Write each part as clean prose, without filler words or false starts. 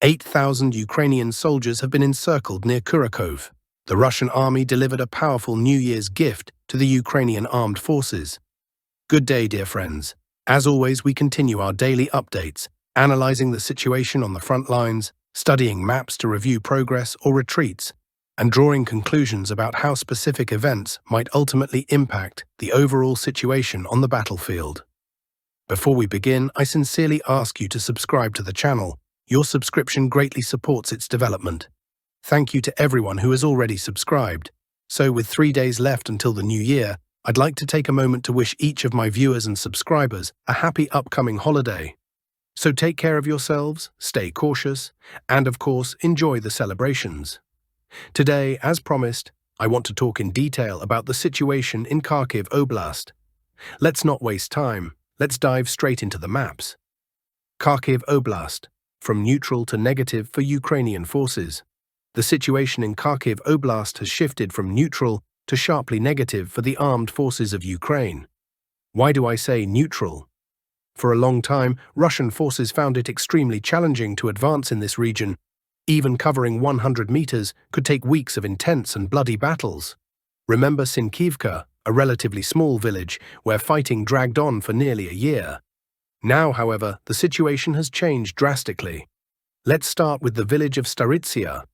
8,000 Ukrainian soldiers have been encircled near Kurakhove. The Russian army delivered a powerful New Year's gift to the Ukrainian armed forces. Good day, dear friends. As always, we continue our daily updates, analyzing the situation on the front lines, studying maps to review progress or retreats, and drawing conclusions about how specific events might ultimately impact the overall situation on the battlefield. Before we begin, I sincerely ask you to subscribe to the channel. Your subscription greatly supports its development. Thank you to everyone who has already subscribed. So with 3 days left until the new year, I'd like to take a moment to wish each of my viewers and subscribers a happy upcoming holiday. So take care of yourselves, stay cautious, and of course, enjoy the celebrations. Today, as promised, I want to talk in detail about the situation in Kharkiv Oblast. Let's not waste time. Let's dive straight into the maps. Kharkiv Oblast, from neutral to negative for Ukrainian forces. The situation in Kharkiv Oblast has shifted from neutral to sharply negative for the armed forces of Ukraine. Why do I say neutral? For a long time, Russian forces found it extremely challenging to advance in this region. Even covering 100 meters could take weeks of intense and bloody battles. Remember Sinkivka, a relatively small village where fighting dragged on for nearly a year. Now, however, the situation has changed drastically. Let's start with the village of Staritsia.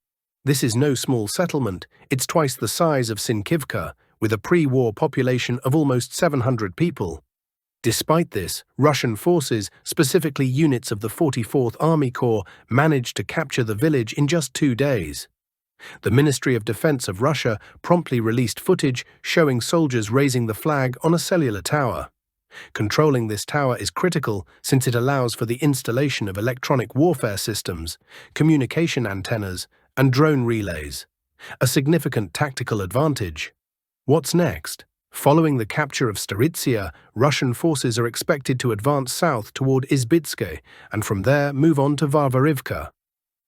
This is no small settlement. It's twice the size of Sinkivka, with a pre-war population of almost 700 people. Despite this, Russian forces, specifically units of the 44th Army Corps, managed to capture the village in just 2 days. The Ministry of Defense of Russia promptly released footage showing soldiers raising the flag on a cellular tower. Controlling this tower is critical since it allows for the installation of electronic warfare systems, communication antennas, and drone relays. A significant tactical advantage. What's next? Following the capture of Staritsia, Russian forces are expected to advance south toward Izbitske and from there move on to Varvarivka.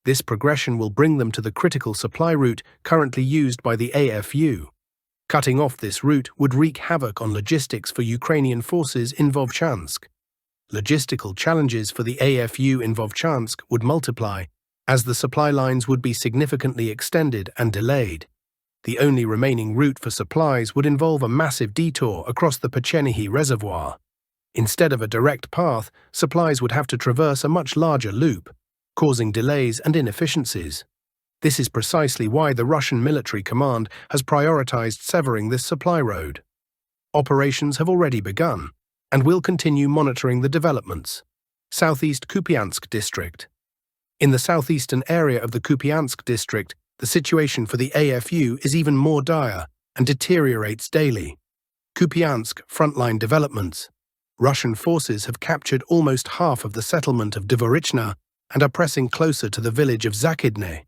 This progression will bring them to the critical supply route currently used by the AFU. Cutting off this route would wreak havoc on logistics for Ukrainian forces in Vovchansk. Logistical challenges for the AFU in Vovchansk would multiply, as the supply lines would be significantly extended and delayed. The only remaining route for supplies would involve a massive detour across the Pechenihi Reservoir. Instead of a direct path, supplies would have to traverse a much larger loop, causing delays and inefficiencies. This is precisely why the Russian military command has prioritized severing this supply road. Operations have already begun, and will continue monitoring the developments. Southeast Kupiansk district. In the southeastern area of the Kupiansk district, the situation for the AFU is even more dire and deteriorates daily. Kupiansk frontline developments. Russian forces have captured almost half of the settlement of Dvorichna and are pressing closer to the village of Zakidne.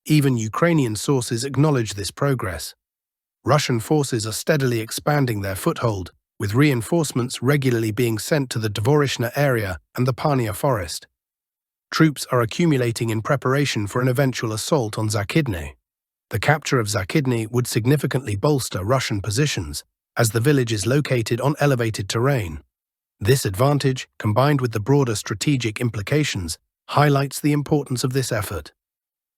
Even Ukrainian sources acknowledge this progress. Russian forces are steadily expanding their foothold, with reinforcements regularly being sent to the Dvorichna area and the Pania forest. Troops are accumulating in preparation for an eventual assault on Zakidne. The capture of Zakidne would significantly bolster Russian positions, as the village is located on elevated terrain. This advantage, combined with the broader strategic implications, highlights the importance of this effort.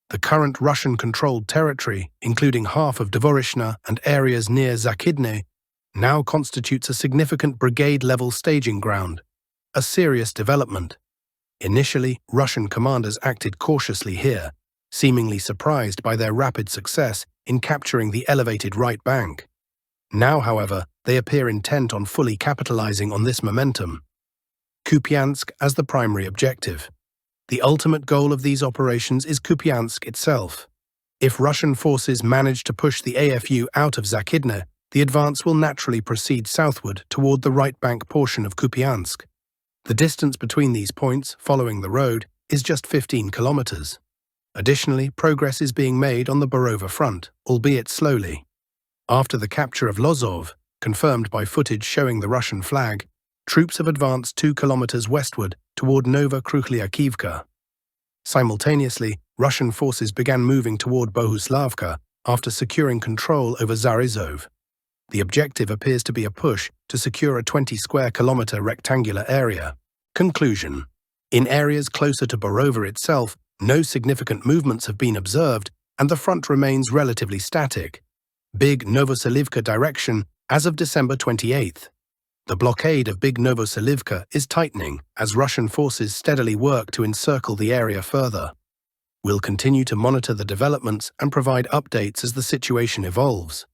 The current Russian-controlled territory, including half of Dvorichna and areas near Zakidne, now constitutes a significant brigade-level staging ground, a serious development. Initially, Russian commanders acted cautiously here, seemingly surprised by their rapid success in capturing the elevated right bank. Now, however, they appear intent on fully capitalizing on this momentum. Kupiansk as the primary objective. The ultimate goal of these operations is Kupiansk itself. If Russian forces manage to push the AFU out of Zakidne, the advance will naturally proceed southward toward the right bank portion of Kupiansk. The distance between these points, following the road, is just 15 kilometers. Additionally, progress is being made on the Borova front, albeit slowly. After the capture of Lozov, confirmed by footage showing the Russian flag, troops have advanced 2 kilometers westward toward Nova Krychliakivka. Simultaneously, Russian forces began moving toward Bohuslavka after securing control over Zarizov. The objective appears to be a push to secure a 20-square-kilometer rectangular area. Conclusion. In areas closer to Borova itself, No significant movements have been observed, and the front remains relatively static. Big Novosilivka direction as of December 28th. The blockade of Big Novosilivka is tightening as Russian forces steadily work to encircle the area further. We'll continue to monitor the developments and provide updates as the situation evolves.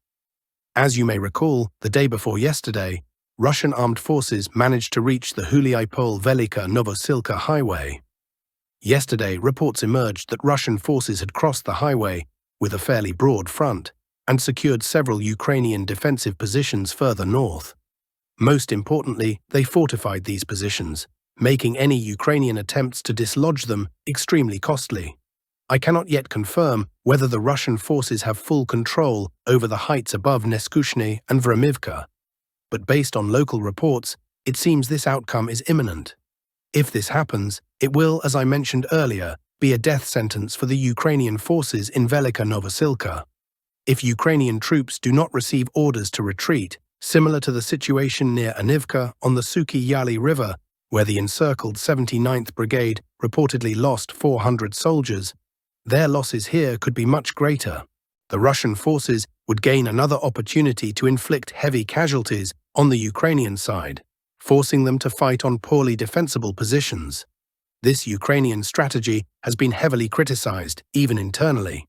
As you may recall, the day before yesterday, Russian armed forces managed to reach the Velika Novosilka highway. Yesterday, reports emerged that Russian forces had crossed the highway with a fairly broad front and secured several Ukrainian defensive positions further north. Most importantly, they fortified these positions, making any Ukrainian attempts to dislodge them extremely costly. I cannot yet confirm whether the Russian forces have full control over the heights above Neskushny and Vremivka, but based on local reports, it seems this outcome is imminent. If this happens, it will, as I mentioned earlier, be a death sentence for the Ukrainian forces in Velika Novosilka. If Ukrainian troops do not receive orders to retreat, similar to the situation near Anivka on the Suki Yali River, where the encircled 79th Brigade reportedly lost 400 soldiers, their losses here could be much greater. The Russian forces would gain another opportunity to inflict heavy casualties on the Ukrainian side, forcing them to fight on poorly defensible positions. This Ukrainian strategy has been heavily criticized, even internally.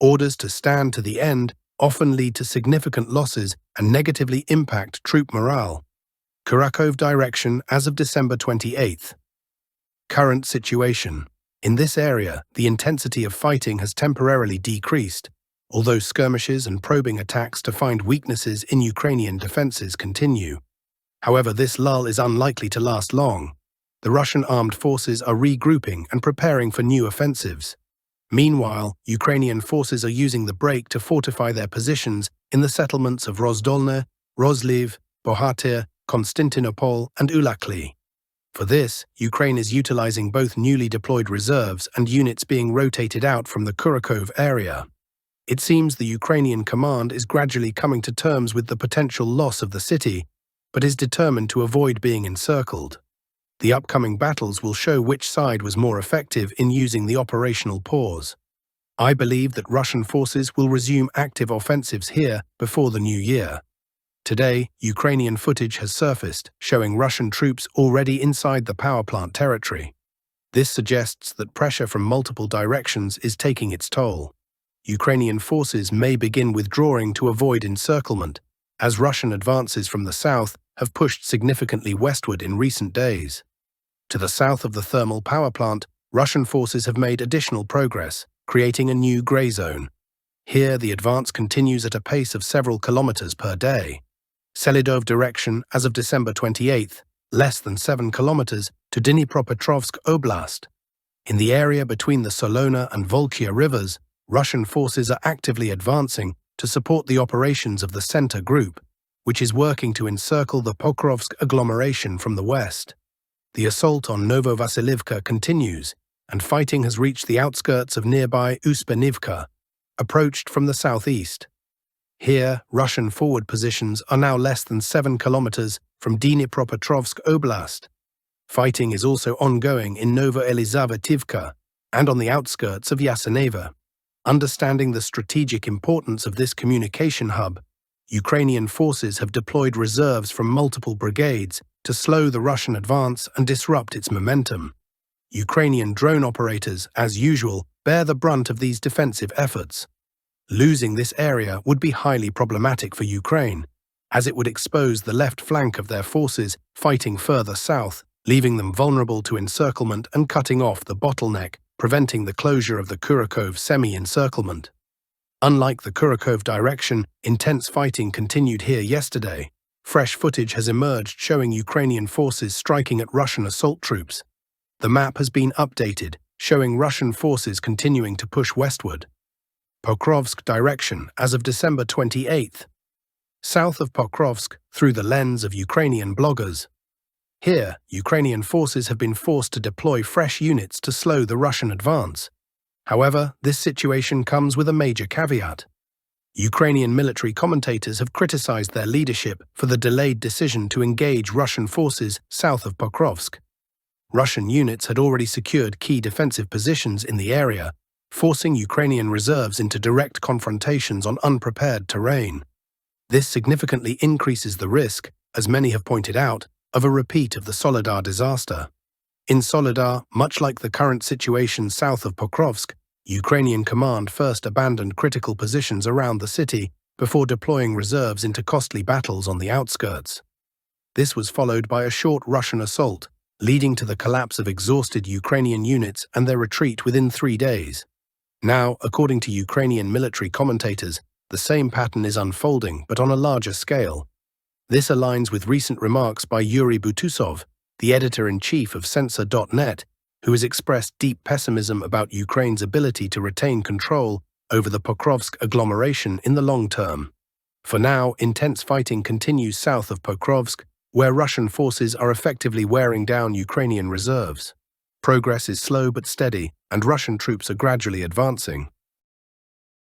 Orders to stand to the end often lead to significant losses and negatively impact troop morale. Kurakhove direction as of December 28th. Current situation. In this area, the intensity of fighting has temporarily decreased, although skirmishes and probing attacks to find weaknesses in Ukrainian defenses continue. However, this lull is unlikely to last long. The Russian armed forces are regrouping and preparing for new offensives. Meanwhile, Ukrainian forces are using the break to fortify their positions in the settlements of Rozdolne, Rozliv, Bohatyr, Konstantinopol, and Ulakli. For this, Ukraine is utilizing both newly deployed reserves and units being rotated out from the Kurakhove area. It seems the Ukrainian command is gradually coming to terms with the potential loss of the city, but is determined to avoid being encircled. The upcoming battles will show which side was more effective in using the operational pause. I believe that Russian forces will resume active offensives here before the new year. Today, Ukrainian footage has surfaced showing Russian troops already inside the power plant territory. This suggests that pressure from multiple directions is taking its toll. Ukrainian forces may begin withdrawing to avoid encirclement, as Russian advances from the south have pushed significantly westward in recent days. To the south of the thermal power plant, Russian forces have made additional progress, creating a new grey zone. Here, the advance continues at a pace of several kilometers per day. Selidov direction as of December 28th, less than 7 kilometers to Dnipropetrovsk Oblast. In the area between the Solona and Volkhya rivers, Russian forces are actively advancing to support the operations of the Center Group, which is working to encircle the Pokrovsk agglomeration from the west. The assault on Novovasilivka continues, and fighting has reached the outskirts of nearby Uspenivka, approached from the southeast. Here, Russian forward positions are now less than 7 kilometers from Dnipropetrovsk Oblast. Fighting is also ongoing in Novoelizavetivka and on the outskirts of Yaseneva. Understanding the strategic importance of this communication hub, Ukrainian forces have deployed reserves from multiple brigades to slow the Russian advance and disrupt its momentum. Ukrainian drone operators, as usual, bear the brunt of these defensive efforts. Losing this area would be highly problematic for Ukraine, as it would expose the left flank of their forces fighting further south, leaving them vulnerable to encirclement and cutting off the bottleneck, preventing the closure of the Kurakhove semi-encirclement. Unlike the Kurakhove direction, intense fighting continued here yesterday. Fresh footage has emerged showing Ukrainian forces striking at Russian assault troops. The map has been updated, showing Russian forces continuing to push westward. Pokrovsk direction as of December 28th. South of Pokrovsk, through the lens of Ukrainian bloggers. Here, Ukrainian forces have been forced to deploy fresh units to slow the Russian advance. However, this situation comes with a major caveat. Ukrainian military commentators have criticized their leadership for the delayed decision to engage Russian forces south of Pokrovsk. Russian units had already secured key defensive positions in the area, forcing Ukrainian reserves into direct confrontations on unprepared terrain. This significantly increases the risk, as many have pointed out, of a repeat of the Soledar disaster. In Soledar, much like the current situation south of Pokrovsk, Ukrainian command first abandoned critical positions around the city before deploying reserves into costly battles on the outskirts. This was followed by a short Russian assault, leading to the collapse of exhausted Ukrainian units and their retreat within 3 days. Now, according to Ukrainian military commentators, the same pattern is unfolding, but on a larger scale. This aligns with recent remarks by Yuri Butusov, the editor-in-chief of Censor.net, who has expressed deep pessimism about Ukraine's ability to retain control over the Pokrovsk agglomeration in the long term. For now, intense fighting continues south of Pokrovsk, where Russian forces are effectively wearing down Ukrainian reserves. Progress is slow but steady, and Russian troops are gradually advancing.